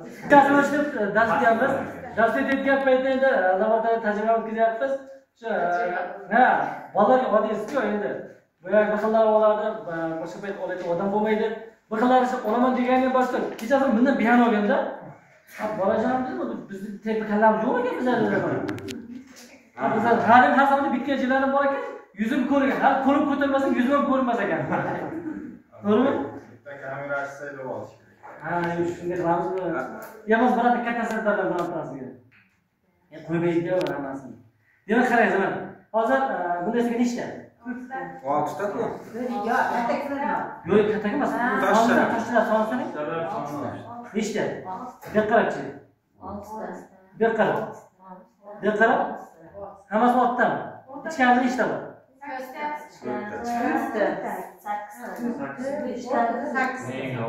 Bittasi dars beramiz. Dars etayotgan paytda endi laboratoriya tajriba o'tkazyapmiz. Ha, bolalarga oddiy-ku endi. Boya xillar oladi, boshqa payt oladi, odam bo'lmaydi. Bir xillar olaman degani boshqa. Kechasi bundan bayon olganda, bolajon dedi, bizni texnikalarimiz yo'q ekan bizlarda. Bizlar halim hasamda bitganchilarni bor ekan, yuzim ko'rgan. Har qo'lim ko'tarmasa, yuzim ham ko'rinmas ekan. To'g'rimi? Bitta kamera ochsaydi bo'lishi kerak. Ha, shunga qilamiz. Yamiz birata katta sentrlar bilan o'tirasiz. Qo'ymaydi hammasini. Demak, qarang, mana. Hozir bundaysiga nechta? 6 ta ku. Yo'q, katta emas. Toshlar soni. Nechta? Beqarabchi. 6 ta. Beqarab. Beqarab. Hammasi 6 ta. Ichkarida nechta bor? 8 ta.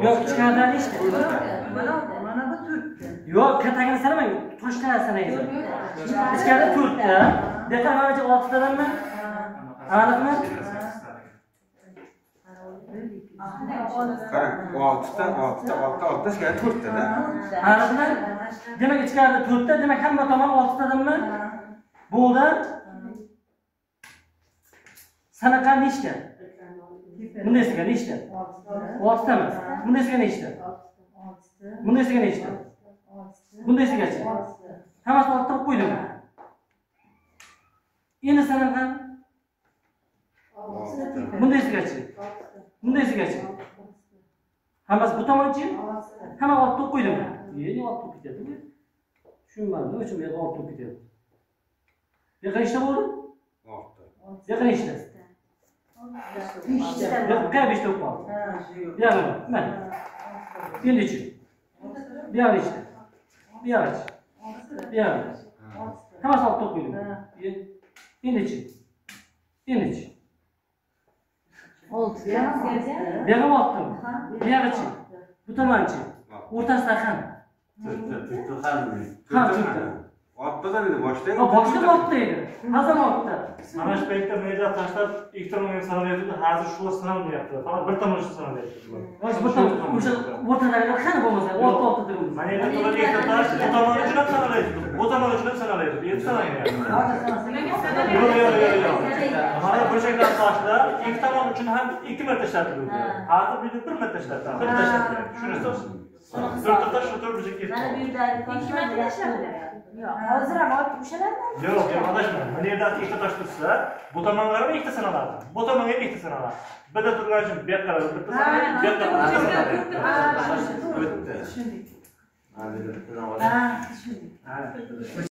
Yo'q, ichkarida nechta? Mana bu 4 ta. Yo'q, kattagini sanamang, toshlar sanaysiz. Ichkarida 4 ta. Beqarab havacha 6 tadanmi? Aniqmi? Qarang, 6 ta, 6 ta, ichkarida 4 ta da. Aniqmi? Demak, ichkarida 4 ta, demak hamma tomon 6 tadanmi? Bo'ldi. Sanaqa nechta? Bundaysiga nechta? 6 tami? Bundaysiga nechta? 6 ta. Bundaysiga nechta? 6 ta. Bundaysigachi? Hammasi 6 ta qo'ydim. Endi sanaqa? 6 ta. Bundaysigachi? Bundaysigachi? Hammasi bu tomonchi? Hamma 6 ta qo'ydim. Endi 6 ta ketadi. Tushunmadim, o'chim bu 6 ta ketadi. Yo'q, nechta bo'ldi? 6 ta. Yo'q, nechta? 5 ta. Yo'q, 5 ta qoldi. Yo'q, mana. Endi-chi. Buyog'ichi. Buyog'ichi. Buyog'ichi. Hammasi 6 ta qo'ydim. Endi-chi. Endi-chi. 6 ta. Buyog'im 6 ta. Buyog'ichi. Bu tomonchi. O'rtasida ham. 4 ta ham. Ortadan edi, boshdan. Boshdan ortdaydi. Hazam ortda. Mana shu paytda media tashlab ikki tomonga sanalayapti. Hozir shu sanalmayapti. Faqat bir tomon shu sanalayapti. O'sha o'rtadagilar qani bo'lmasa, orta turibdi. Mana endi to'g'ri ikkita tash, bu tomon uchun ham sanalayapti. Bu tomon uchun ham sanalayapti. Endi sanayapti. Yo'q. Mana burchaklar tashlar ikki tomon uchun ham 2 marta ishlatiladi. Hozir bu 1 marta ishlatiladi. Bir tash ishlatiladi. Tushunasiz? 4 tash, 4 burchak ketdi. Mana bu yerda 2 marta ishlatiladi. Yo'q, hozir ham olib ushaladimi? Yo'q, adashma. Mana yerda ikkita tash tursa, bu tomonga ham ikkita sanaladi. Bu tomonga ham ikkita sanaladi. Birda turgan uchun bu yoqqa bitta sanaladi, bu yoqqa bitta sanaladi. O'tdi. Tushundik. Hadi bittadan Ha, tushundik.